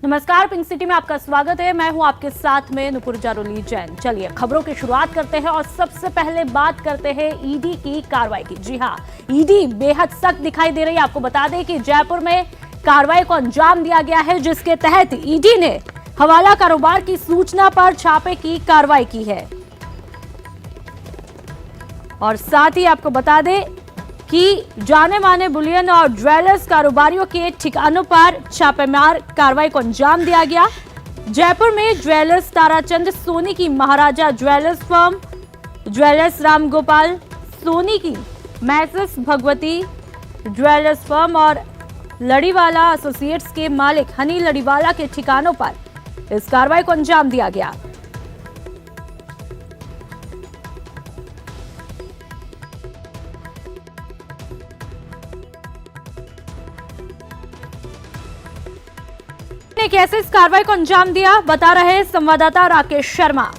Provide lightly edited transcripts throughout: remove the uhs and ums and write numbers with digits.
नमस्कार, pink city में आपका स्वागत है। मैं हूं आपके साथ में नुपुर जारोली जैन। चलिए खबरों की शुरुआत करते हैं और सबसे पहले बात करते हैं ईडी की कार्रवाई की। जी हां, ईडी बेहद सख्त दिखाई दे रही है। आपको बता दें कि जयपुर में कार्रवाई को अंजाम दिया गया है, जिसके तहत ईडी ने हवाला कारोबार की सूचना पर छापे की कार्रवाई की है। और साथ ही आपको बता दें कि जाने माने बुलियन और ज्वेलर्स कारोबारियों के ठिकानों पर छापेमार कार्रवाई को अंजाम दिया गया। जयपुर में ज्वेलर्स ताराचंद सोनी की Maharaja jewellers firm, jewellers Ramgopal Soni की मैसेस भगवती ज्वेलर्स फर्म और लड़ीवाला एसोसिएट्स के मालिक हनी लड़ीवाला के ठिकानों पर इस कार्रवाई को अंजाम दिया गया। ने कैसे इस कार्रवाई को अंजाम दिया, बता रहे संवाददाता राकेश शर्मा।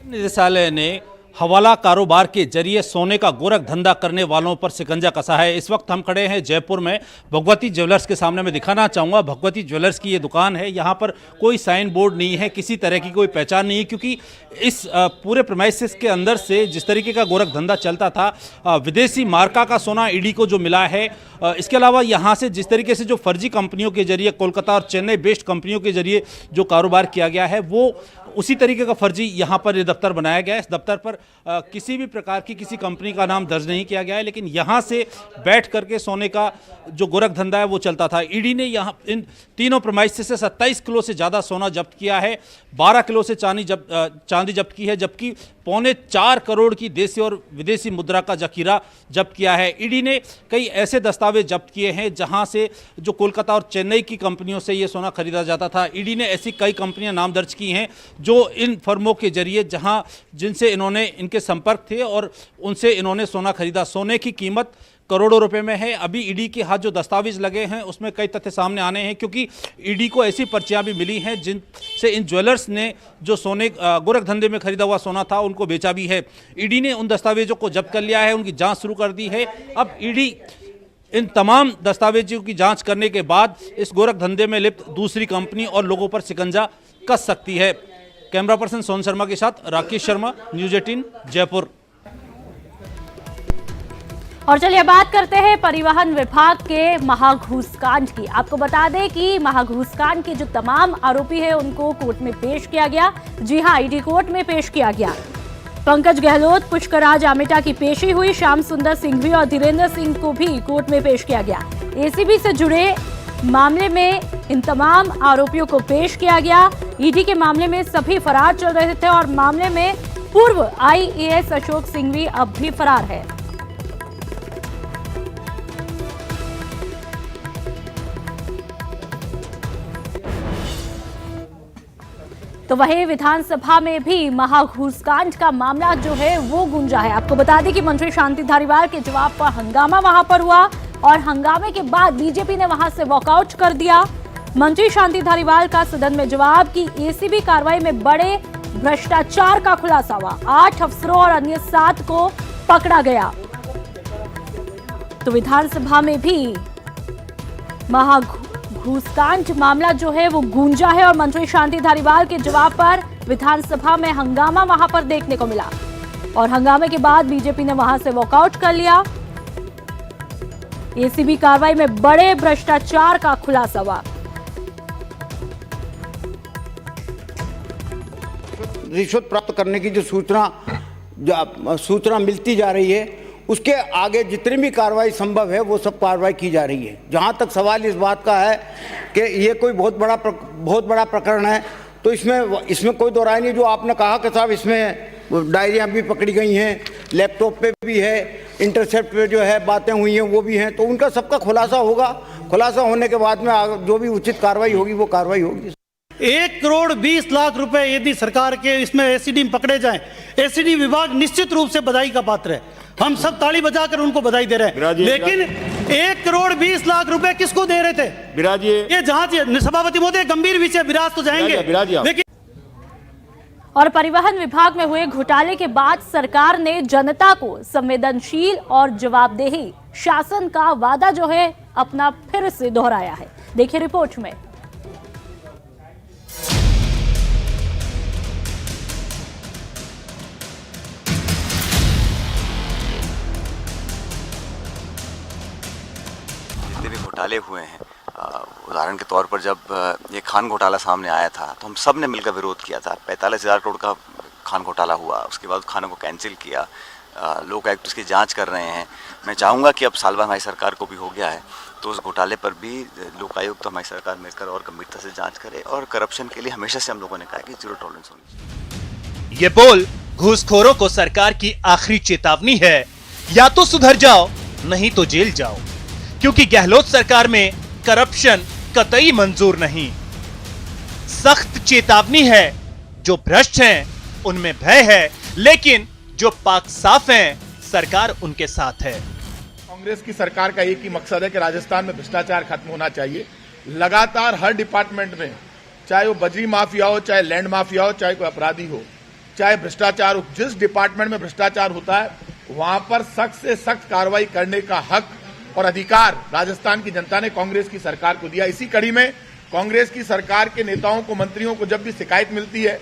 निदेशालय ने हवाला कारोबार के जरिए सोने का गोरख धंधा करने वालों पर शिकंजा कसा है। इस वक्त हम खड़े हैं जयपुर में भगवती ज्वेलर्स के सामने। मैं दिखाना चाहूँगा, भगवती ज्वेलर्स की ये दुकान है। यहाँ पर कोई साइन बोर्ड नहीं है, किसी तरह की कोई पहचान नहीं है, क्योंकि इस पूरे प्रेमाइसिस के अंदर से जिस तरीके का गोरख धंधा चलता था, विदेशी मार्का का सोना ईडी को जो मिला है, इसके अलावा यहाँ से जिस तरीके से जो फर्जी कंपनियों के जरिए कोलकाता और चेन्नई बेस्ड कंपनियों के जरिए जो कारोबार किया गया है, वो उसी तरीके का फर्जी यहाँ पर ये दफ्तर बनाया गया है। इस दफ्तर पर किसी भी प्रकार की किसी कंपनी का नाम दर्ज नहीं किया गया है, लेकिन यहाँ से बैठ करके सोने का जो गोरख धंधा है वो चलता था। ईडी ने यहाँ इन तीनों प्रेमाइसिस से 27 किलो से ज़्यादा सोना जब्त किया है, 12 किलो से चांदी जब्त की है, जबकि 4.25 करोड़ की देसी और विदेशी मुद्रा का जखीरा जब्त किया है। ईडी ने कई ऐसे दस्तावेज जब्त किए हैं जहां से जो कोलकाता और चेन्नई की कंपनियों से ये सोना खरीदा जाता था। ईडी ने ऐसी कई कंपनियां नाम दर्ज की हैं जो इन फर्मों के जरिए जिनसे इन्होंने इनके संपर्क थे और उनसे इन्होंने सोना खरीदा। सोने की कीमत करोड़ों रुपए में है। अभी ईडी के हाथ जो दस्तावेज लगे हैं उसमें कई तथ्य सामने आने हैं, क्योंकि ईडी को ऐसी पर्चियां भी मिली हैं जिनसे इन ज्वेलर्स ने जो सोने गोरख धंधे में खरीदा हुआ सोना था उनको बेचा भी है। ईडी ने उन दस्तावेजों को जब्त कर लिया है, उनकी जांच शुरू कर दी है। अब ईडी इन तमाम दस्तावेजों की जांच करने के बाद इस गोरख धंधे में लिप्त दूसरी कंपनी और लोगों पर शिकंजा कस सकती है। कैमरा पर्सन सोन शर्मा के साथ राकेश शर्मा, न्यूज़ 18 जयपुर। और चलिए बात करते हैं परिवहन विभाग के महाघूसकांड की। आपको बता दें कि महाघूसकांड के जो तमाम आरोपी हैं उनको कोर्ट में पेश किया गया। जी हां, ईडी कोर्ट में पेश किया गया। पंकज गहलोत, पुष्कराज आमेटा की पेशी हुई। श्याम सुंदर सिंघवी और धीरेन्द्र सिंह को भी कोर्ट में पेश किया गया। एसीबी से जुड़े मामले में इन तमाम आरोपियों को पेश किया गया। ईडी के मामले में सभी फरार चल रहे थे और मामले में पूर्व आईएएस अशोक सिंघवी अब भी फरार है। तो वहीं विधानसभा में भी महाघूसकांड का मामला जो है वो गूंजा है। आपको बता दें कि मंत्री शांति धारीवाल के जवाब पर हंगामा वहां पर हुआ और हंगामे के बाद बीजेपी ने वहां से वॉकआउट कर दिया। मंत्री शांति धारीवाल का सदन में जवाब कि एसीबी कार्रवाई में बड़े भ्रष्टाचार का खुलासा हुआ, 8 अफसरों और अन्य 7 को पकड़ा गया। तो विधानसभा में भी घूसकांड मामला जो है वो गूंजा है और मंत्री शांति धारीवाल के जवाब पर विधानसभा में हंगामा वहां पर देखने को मिला और हंगामे के बाद बीजेपी ने वहां से वॉकआउट कर लिया। एसीबी कार्रवाई में बड़े भ्रष्टाचार का खुलासा हुआ। रिश्वत प्राप्त करने की जो सूचना मिलती जा रही है, उसके आगे जितनी भी कार्रवाई संभव है वो सब कार्रवाई की जा रही है। जहाँ तक सवाल इस बात का है कि ये कोई बहुत बड़ा प्रकरण है, तो इसमें कोई दो राय नहीं। जो आपने कहा कि साहब इसमें डायरियाँ भी पकड़ी गई हैं, लैपटॉप पे भी है, इंटरसेप्ट पे जो है बातें हुई हैं वो भी हैं, तो उनका सबका खुलासा होगा। खुलासा होने के बाद में जो भी उचित कार्रवाई होगी वो कार्रवाई होगी। 1,20,00,000 रुपए यदि सरकार के इसमें एसीडी में पकड़े जाएं, एसीडी विभाग निश्चित रूप से बधाई का पात्र है। हम सब ताली बजाकर उनको बधाई दे रहे हैं, लेकिन 1,20,00,000 रुपए किसको दे रहे थे? ये जहां सभापति महोदय गंभीर विषय विराज तो जाएंगे, लेकिन और परिवहन विभाग में हुए घोटाले के बाद सरकार ने जनता को संवेदनशील और जवाबदेही शासन का वादा जो है अपना फिर से दोहराया है। देखिए रिपोर्ट में। जितने भी घोटाले हुए हैं, उदाहरण के तौर पर जब ये खान घोटाला सामने आया था तो हम सब ने मिलकर विरोध किया था। 45,000 करोड़ का खान घोटाला हुआ, उसके बाद खानों को कैंसिल किया, लोकायुक्त उसकी जांच कर रहे हैं। मैं चाहूँगा कि अब साल भर हमारी सरकार को भी हो गया है तो उस घोटाले पर भी लोकायुक्त हमारी सरकार मिलकर और गंभीरता से जांच करे। और करप्शन के लिए हमेशा से हम लोगों ने कहा कि जीरो टॉलरेंस होनी चाहिए। ये बोल घूसखोरों को सरकार की आखिरी चेतावनी है, या तो सुधर जाओ नहीं तो जेल जाओ, क्योंकि गहलोत सरकार में करप्शन कतई मंजूर नहीं। सख्त चेतावनी है, जो भ्रष्ट हैं उनमें भय है, लेकिन जो पाक साफ हैं सरकार उनके साथ है। कांग्रेस की सरकार का एक ही मकसद है कि राजस्थान में भ्रष्टाचार खत्म होना चाहिए। लगातार हर डिपार्टमेंट में, चाहे वो बजरी माफिया हो, चाहे लैंड माफिया हो, चाहे कोई अपराधी हो, चाहे भ्रष्टाचार हो, जिस डिपार्टमेंट में भ्रष्टाचार होता है वहां पर सख्त से सख्त कार्रवाई करने का हक और अधिकार राजस्थान की जनता ने कांग्रेस की सरकार को दिया। इसी कड़ी में कांग्रेस की सरकार के नेताओं को, मंत्रियों को जब भी शिकायत मिलती है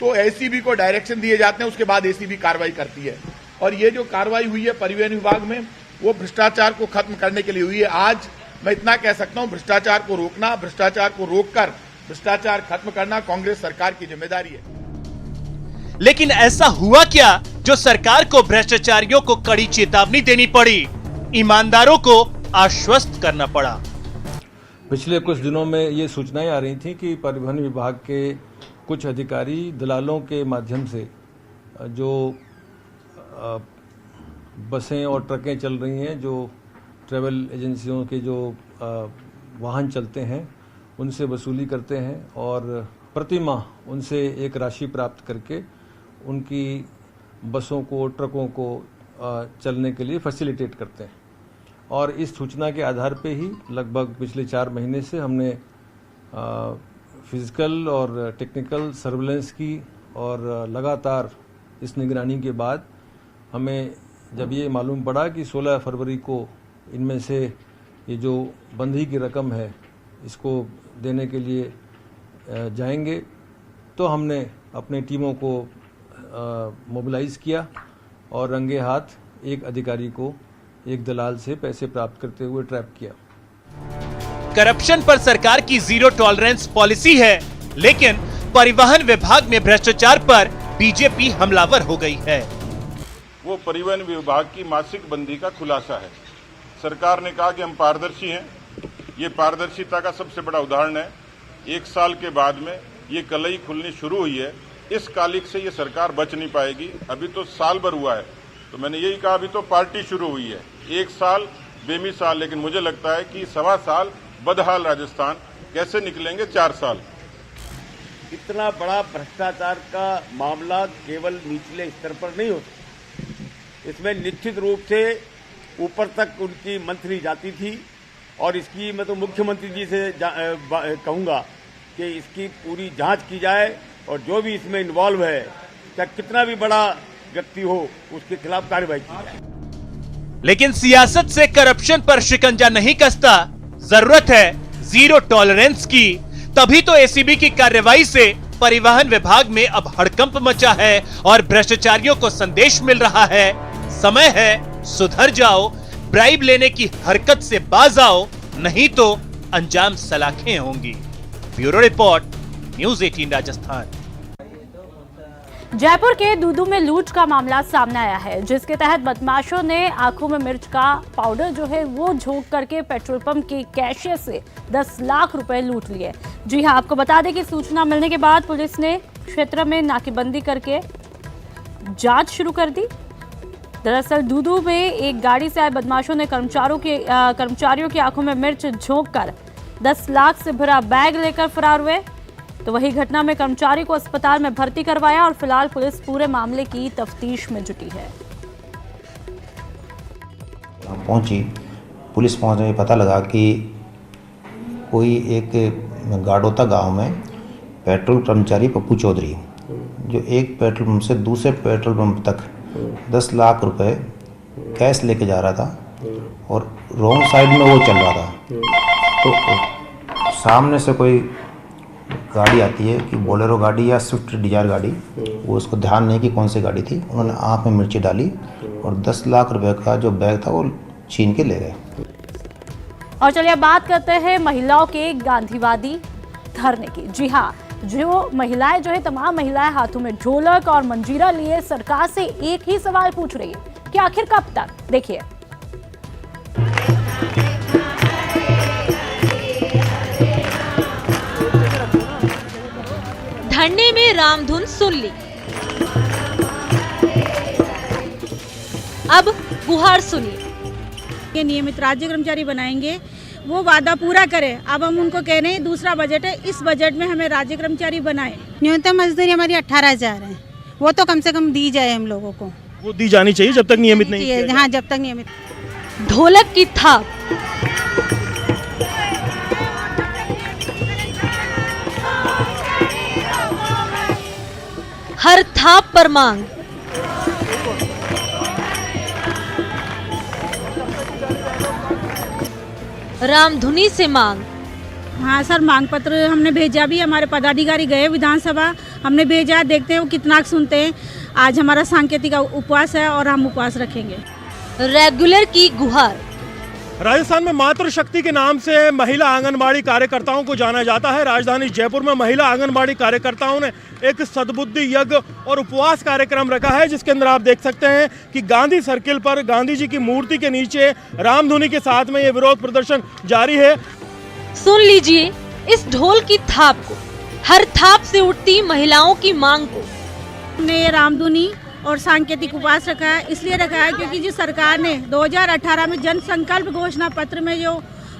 तो एसीबी को डायरेक्शन दिए जाते हैं, उसके बाद एसीबी कार्रवाई करती है। और ये जो कार्रवाई हुई है परिवहन विभाग में, वो भ्रष्टाचार को खत्म करने के लिए हुई है। आज मैं इतना कह सकता हूं, भ्रष्टाचार को रोकना, भ्रष्टाचार को रोककर भ्रष्टाचार खत्म करना कांग्रेस सरकार की जिम्मेदारी है। लेकिन ऐसा हुआ क्या जो सरकार को भ्रष्टाचारियों को कड़ी चेतावनी देनी पड़ी, ईमानदारों को आश्वस्त करना पड़ा? पिछले कुछ दिनों में ये सूचनाएं आ रही थी कि परिवहन विभाग के कुछ अधिकारी दलालों के माध्यम से जो बसें और ट्रकें चल रही हैं, जो ट्रैवल एजेंसियों के जो वाहन चलते हैं, उनसे वसूली करते हैं और प्रति माह उनसे एक राशि प्राप्त करके उनकी बसों को, ट्रकों को चलने के लिए फैसिलिटेट करते हैं। और इस सूचना के आधार पे ही लगभग पिछले 4 महीने से हमने फिजिकल और टेक्निकल सर्विलेंस की, और लगातार इस निगरानी के बाद हमें जब ये मालूम पड़ा कि 16 फरवरी को इनमें से ये जो बंधी की रकम है इसको देने के लिए जाएंगे, तो हमने अपने टीमों को मोबिलाइज किया और रंगे हाथ एक अधिकारी को एक दलाल से पैसे प्राप्त करते हुए ट्रैप किया। करप्शन पर सरकार की जीरो टॉलरेंस पॉलिसी है, लेकिन परिवहन विभाग में भ्रष्टाचार पर बीजेपी हमलावर हो गई है। वो परिवहन विभाग की मासिक बंदी का खुलासा है। सरकार ने कहा कि हम पारदर्शी हैं। ये पारदर्शिता का सबसे बड़ा उदाहरण है। 1 साल के बाद में ये कलई खुलनी शुरू हुई है। इस कालिक से ये सरकार बच नहीं पाएगी। अभी तो साल भर हुआ है, तो मैंने यही कहा अभी तो पार्टी शुरू हुई है। 1 साल बेमिसाल, लेकिन मुझे लगता है कि 1.25 साल बदहाल राजस्थान कैसे निकलेंगे 4 साल। इतना बड़ा भ्रष्टाचार का मामला केवल निचले स्तर पर नहीं होता, इसमें निश्चित रूप से ऊपर तक उनकी मंथली जाती थी। और इसकी मैं तो मुख्यमंत्री जी से कहूंगा कि इसकी पूरी जांच की जाए और जो भी इसमें इन्वॉल्व है, चाहे कितना भी बड़ा व्यक्ति हो, उसके खिलाफ कार्रवाई की जाए। लेकिन सियासत से करप्शन पर शिकंजा नहीं कसता, जरूरत है जीरो टॉलरेंस की। तभी तो एसीबी की कार्रवाई से परिवहन विभाग में अब हड़कंप मचा है और भ्रष्टाचारियों को संदेश मिल रहा है, समय है सुधर जाओ, ब्राइब लेने की हरकत से बाज आओ, नहीं तो अंजाम सलाखें होंगी। Bureau report, news 18 Rajasthan. Jaipur के दूदू में लूट का मामला सामने आया है, जिसके तहत बदमाशों ने आंखों में मिर्च का पाउडर जो है वो झोंक करके पेट्रोल पंप के कैशियर से 10 लाख रुपए लूट लिए। जी हां, आपको बता दें कि सूचना मिलने के बाद पुलिस ने क्षेत्र में नाकेबंदी करके जांच शुरू कर दी। दरअसल दूदू में एक गाड़ी से आए बदमाशों ने कर्मचारियों की आंखों में मिर्च झोंककर 10 लाख से भरा बैग लेकर फरार हुए। तो वही घटना में कर्मचारी को अस्पताल में भर्ती करवाया और फिलहाल पुलिस पूरे मामले की तफ्तीश में जुटी है। पहुंची, पुलिस पहुंचने में पता लगा कि कोई एक गाड़ोता गांव में पेट्रोल कर्मचारी पप्पू चौधरी, जो एक पेट्रोल पंप से दूसरे पेट्रोल पंप तक 10 लाख रुपए कैश लेके जा रहा था और रॉन्ग साइड में वो चल रहा था। तो सामने से कोई गाड़ी आती है कि बोलेरो गाड़ी या स्विफ्ट डिजायर गाड़ी, वो उसको ध्यान नहीं कि कौन सी गाड़ी थी। उन्होंने आँख में मिर्ची डाली और 10 लाख रुपए का जो बैग था वो छीन के ले गए। और चलिए अब बात करते हैं महिलाओं के गांधीवादी धरने की। जी हाँ, जो महिलाएं जो है तमाम महिलाएं हाथों में ढोलक और मंजीरा लिए सरकार से एक ही सवाल पूछ रही है कि आखिर कब तक। देखिए, धरने में रामधुन सुन ली, अब गुहार सुनिए। नियमित राज्य कर्मचारी बनाएंगे, वो वादा पूरा करें। अब हम उनको कह रहे हैं दूसरा बजट है, इस बजट में हमें राज्य कर्मचारी बनाए। न्यूनतम मजदूरी हमारी 18,000 है, वो तो कम से कम दी जाए हम लोगों को। वो दी जानी चाहिए जब तक नियमित नहीं किया जाए। हाँ, जब तक नियमित। ढोलक की थाप, हर थाप पर मांग, रामधुनी से मांग। हाँ सर, मांग पत्र हमने भेजा भी, हमारे पदाधिकारी गए विधानसभा, हमने भेजा, देखते हैं वो कितना सुनते हैं। आज हमारा सांकेतिक उपवास है और हम उपवास रखेंगे। रेगुलर की गुहार। राजस्थान में मातृशक्ति के नाम से महिला आंगनबाड़ी कार्यकर्ताओं को जाना जाता है। राजधानी जयपुर में महिला आंगनबाड़ी कार्यकर्ताओं ने एक सद्बुद्धि यज्ञ और उपवास कार्यक्रम रखा है, जिसके अंदर आप देख सकते हैं कि गांधी सर्किल पर गांधी जी की मूर्ति के नीचे रामधुनी के साथ में ये विरोध प्रदर्शन जारी है। सुन लीजिए इस ढोल की थाप को, हर थाप से उठती महिलाओं की मांग को। हमने ये रामधुनी और सांकेतिक उपवास रखा है, इसलिए रखा है क्योंकि जो सरकार ने 2018 में जन संकल्प घोषणा पत्र में जो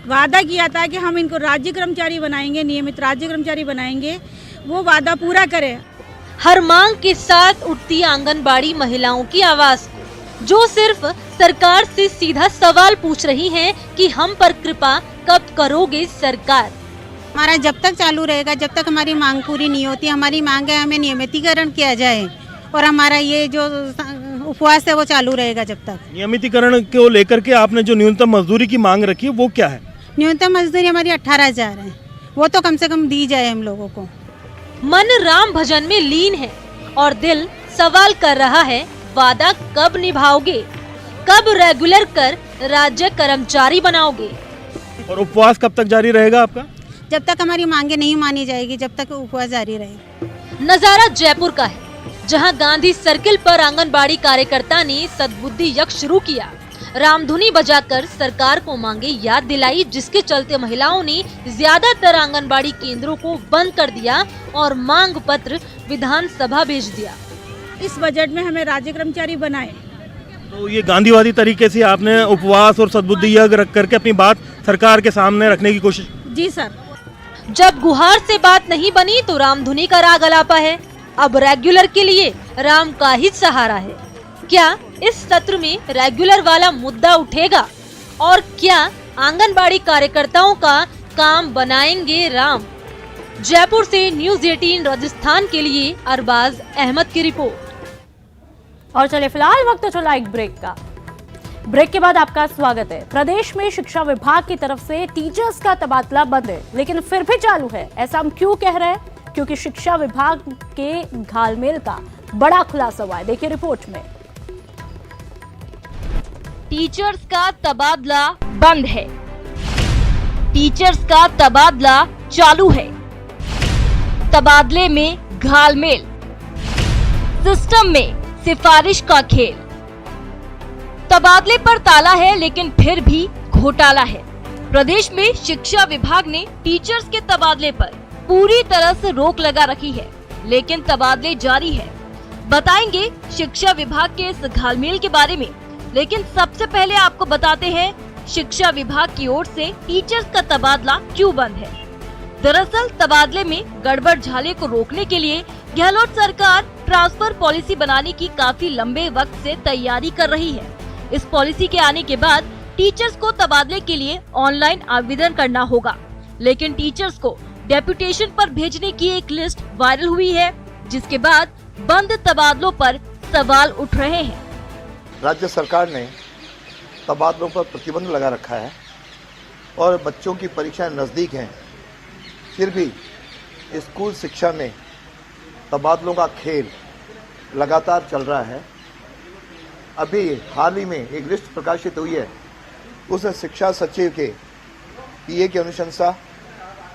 वादा किया था कि हम इनको राज्य कर्मचारी बनाएंगे, नियमित राज्य कर्मचारी बनाएंगे, वो वादा पूरा करें। हर मांग के साथ उठती आंगनबाड़ी महिलाओं की आवाज को, जो सिर्फ सरकार से सीधा सवाल पूछ रही हैं कि हम पर कृपा कब करोगे सरकार। हमारा जब तक चालू रहेगा, जब तक हमारी मांग पूरी नहीं होती। हमारी मांग है हमें नियमितीकरण किया जाए और हमारा ये जो उपवास है वो चालू रहेगा जब तक। नियमितीकरण को लेकर के आपने जो न्यूनतम मजदूरी की मांग रखी है वो क्या है? न्यूनतम मजदूरी हमारी 18,000 है, वो तो कम से कम दी जाए हम लोगों को। मन राम भजन में लीन है और दिल सवाल कर रहा है, वादा कब निभाओगे, कब रेगुलर कर राज्य कर्मचारी बनाओगे। और उपवास कब तक जारी रहेगा आपका? जब तक हमारी मांगे नहीं मानी जाएगी, जब तक उपवास जारी रहेगा। नजारा जयपुर का है, जहां गांधी सर्किल पर आंगनबाड़ी कार्यकर्ता ने सद्बुद्धि यज्ञ शुरू किया। रामधुनी बजाकर सरकार को मांगे याद दिलाई, जिसके चलते महिलाओं ने ज्यादातर आंगनबाड़ी केंद्रों को बंद कर दिया और मांग पत्र विधानसभा भेज दिया। इस बजट में हमें राज्य कर्मचारी बनाए। तो ये गांधीवादी तरीके से आपने उपवास और सद्बुद्धि यज्ञ रख करके अपनी बात सरकार के सामने रखने की कोशिश? जी सर। जब गुहार से बात नहीं बनी तो रामधुनी का राग अलापा है। अब रेगुलर के लिए राम का ही सहारा है। क्या इस सत्र में रेगुलर वाला मुद्दा उठेगा और क्या आंगनबाड़ी कार्यकर्ताओं का काम बनाएंगे राम? जयपुर से न्यूज़ 18 राजस्थान के लिए अरबाज अहमद की रिपोर्ट। और चलिए फिलहाल वक्त चला एक ब्रेक का। ब्रेक के बाद आपका स्वागत है। प्रदेश में शिक्षा विभाग की तरफ से टीचर्स का तबादला बंद है, लेकिन फिर भी चालू है। ऐसा हम क्यों कह रहे हैं? क्योंकि शिक्षा विभाग के घालमेल का बड़ा खुलासा हुआ है। देखिए रिपोर्ट में। टीचर्स का तबादला बंद है, टीचर्स का तबादला चालू है। तबादले में घालमेल, सिस्टम में सिफारिश का खेल। तबादले पर ताला है, लेकिन फिर भी घोटाला है। प्रदेश में शिक्षा विभाग ने टीचर्स के तबादले पर पूरी तरह से रोक लगा रखी है, लेकिन तबादले जारी है। बताएंगे शिक्षा विभाग के इस घालमेल के बारे में, लेकिन सबसे पहले आपको बताते हैं शिक्षा विभाग की ओर से टीचर्स का तबादला क्यों बंद है। दरअसल तबादले में गड़बड़ झाले को रोकने के लिए गहलोत सरकार ट्रांसफर पॉलिसी बनाने की काफी लंबे वक्त से तैयारी कर रही है। इस पॉलिसी के आने के बाद टीचर्स को तबादले के लिए ऑनलाइन आवेदन करना होगा, लेकिन टीचर्स को डेप्यूटेशन पर भेजने की एक लिस्ट वायरल हुई है, जिसके बाद बंद तबादलों पर सवाल उठ रहे हैं। राज्य सरकार ने तबादलों पर प्रतिबंध लगा रखा है और बच्चों की परीक्षाएं नज़दीक हैं, फिर भी स्कूल शिक्षा में तबादलों का खेल लगातार चल रहा है। अभी हाल ही में एक लिस्ट प्रकाशित हुई है, उसमें शिक्षा सचिव के पीए की अनुशंसा,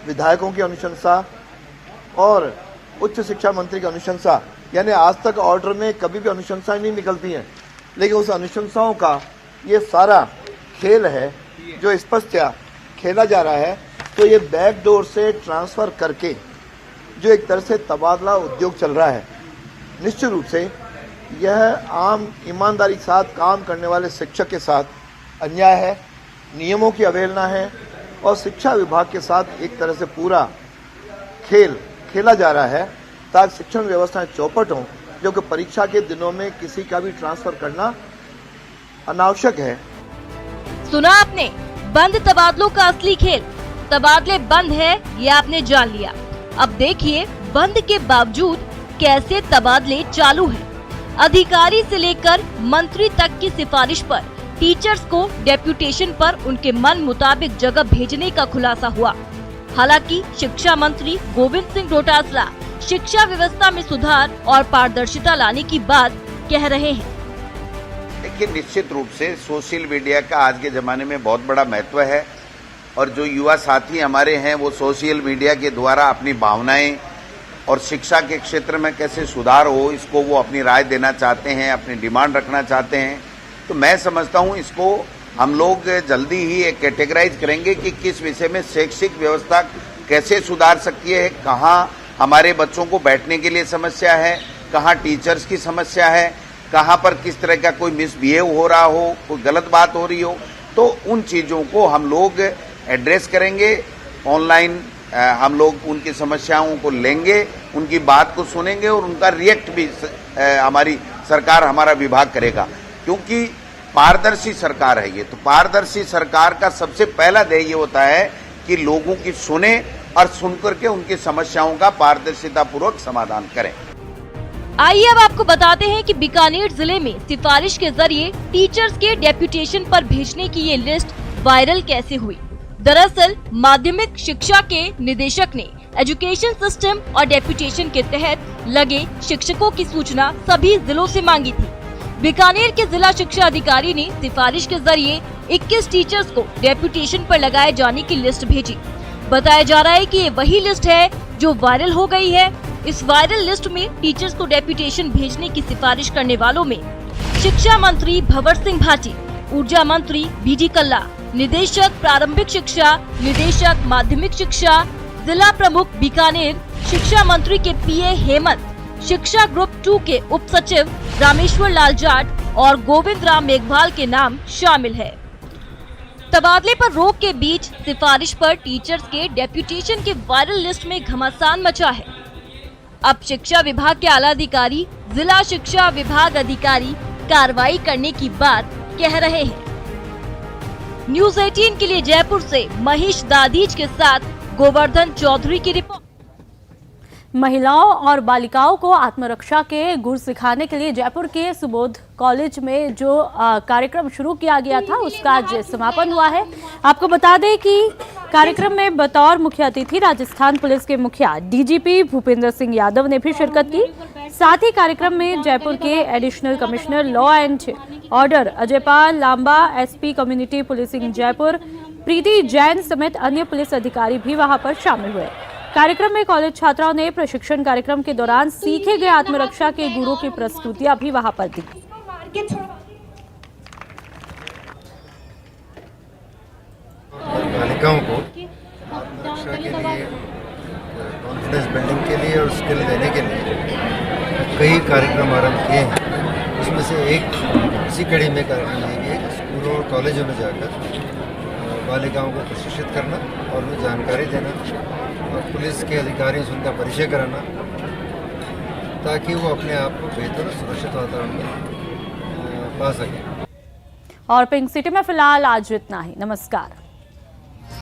विधायकों की अनुशंसा और उच्च शिक्षा मंत्री की अनुशंसा, यानी आज तक ऑर्डर में कभी भी अनुशंसाएं नहीं निकलती हैं, लेकिन उस अनुशंसाओं का ये सारा खेल है जो स्पष्ट खेला जा रहा है। तो ये बैकडोर से ट्रांसफर करके जो एक तरह से तबादला उद्योग चल रहा है, निश्चित रूप से यह आम ईमानदारी के साथ काम करने वाले शिक्षक के साथ अन्याय है, नियमों की अवहेलना है और शिक्षा विभाग के साथ एक तरह से पूरा खेल खेला जा रहा है ताकि शिक्षण व्यवस्थाएं चौपट हों, जो कि परीक्षा के दिनों में किसी का भी ट्रांसफर करना अनावश्यक है। सुना आपने, बंद तबादलों का असली खेल। तबादले बंद है ये आपने जान लिया। अब देखिए बंद के बावजूद कैसे तबादले चालू हैं। अधिकारी से लेकर मंत्री तक की सिफारिश पर टीचर्स को डेप्यूटेशन पर उनके मन मुताबिक जगह भेजने का खुलासा हुआ। हालांकि शिक्षा मंत्री गोविंद सिंह डोटासरा शिक्षा व्यवस्था में सुधार और पारदर्शिता लाने की बात कह रहे हैं। देखिए, निश्चित रूप से सोशल मीडिया का आज के जमाने में बहुत बड़ा महत्व है और जो युवा साथी हमारे हैं वो सोशल मीडिया के द्वारा अपनी भावनाएं और शिक्षा के क्षेत्र में कैसे सुधार हो इसको वो अपनी राय देना चाहते हैं, अपनी डिमांड रखना चाहते हैं। तो मैं समझता हूँ इसको हम लोग जल्दी ही एक कैटेगराइज करेंगे कि किस विषय में शैक्षिक व्यवस्था कैसे सुधार सकती है, कहाँ हमारे बच्चों को बैठने के लिए समस्या है, कहाँ टीचर्स की समस्या है, कहाँ पर किस तरह का कोई मिसबिहेव हो रहा हो, कोई गलत बात हो रही हो, तो उन चीज़ों को हम लोग एड्रेस करेंगे। ऑनलाइन हम लोग उनकी समस्याओं को लेंगे, उनकी बात को सुनेंगे और उनका रिएक्ट भी हमारी सरकार, हमारा विभाग करेगा, क्योंकि पारदर्शी सरकार है ये। तो पारदर्शी सरकार का सबसे पहला ध्येय ये होता है कि लोगों की सुने और सुनकर के उनकी समस्याओं का पारदर्शिता पूर्वक समाधान करें। आइए अब आपको बताते हैं कि बीकानेर जिले में सिफारिश के जरिए टीचर्स के डेप्यूटेशन पर भेजने की ये लिस्ट वायरल कैसे हुई। दरअसल माध्यमिक शिक्षा के निदेशक ने एजुकेशन सिस्टम और डेप्यूटेशन के तहत लगे शिक्षकों की सूचना सभी जिलों से मांगी थी। बीकानेर के जिला शिक्षा अधिकारी ने सिफारिश के जरिए 21 टीचर्स को डेप्यूटेशन पर लगाए जाने की लिस्ट भेजी। बताया जा रहा है कि ये वही लिस्ट है जो वायरल हो गई है। इस वायरल लिस्ट में टीचर्स को डेप्यूटेशन भेजने की सिफारिश करने वालों में शिक्षा मंत्री भंवर सिंह भाटी, ऊर्जा मंत्री बीडी कल्ला, निदेशक प्रारंभिक शिक्षा, निदेशक माध्यमिक शिक्षा, जिला प्रमुख बीकानेर, शिक्षा मंत्री के पीए हेमंत, शिक्षा ग्रुप 2 के उप सचिव रामेश्वर लाल जाट और गोविंद राम मेघवाल के नाम शामिल है। तबादले पर रोक के बीच सिफारिश पर टीचर्स के डेप्यूटेशन के वायरल लिस्ट में घमासान मचा है। अब शिक्षा विभाग के आला अधिकारी, जिला शिक्षा विभाग अधिकारी कार्रवाई करने की बात कह रहे हैं। न्यूज़ 18 के लिए जयपुर से महेश दादीज के साथ गोवर्धन चौधरी की रिपोर्ट। महिलाओं और बालिकाओं को आत्मरक्षा के गुर सिखाने के लिए जयपुर के सुबोध कॉलेज में जो कार्यक्रम शुरू किया गया था उसका आज समापन हुआ है। आपको बता दें कि कार्यक्रम में बतौर मुख्य अतिथि राजस्थान पुलिस के मुखिया डीजीपी भूपेंद्र सिंह यादव ने भी शिरकत की। साथ ही कार्यक्रम में जयपुर के additional commissioner law and order Ajaypal Lamba, SP community policing Jaipur Preeti Jain समेत अन्य पुलिस अधिकारी भी वहां पर शामिल हुए। कार्यक्रम में कॉलेज छात्राओं ने प्रशिक्षण कार्यक्रम के दौरान सीखे गए आत्मरक्षा के गुरों की प्रस्तुतियां भी वहां पर दी। बालिकाओं को आत्मरक्षा के लिए, कॉन्फिडेंस बिल्डिंग के लिए और स्किल देने के लिए कई कार्यक्रम आरंभ किए हैं। उसमें से एक इसी कड़ी में कार्यक्रम ये भी है कि स्कूलों और कॉलेजों में जाकर बालिकाओं को प्रशिक्षित करना और उन्हें जानकारी देना और पुलिस के अधिकारियों से उनका परिचय कराना ताकि वो अपने आप को बेहतर और सुरक्षित वातावरण में पा सकें। और पिंक सिटी में फिलहाल आज इतना ही। नमस्कार।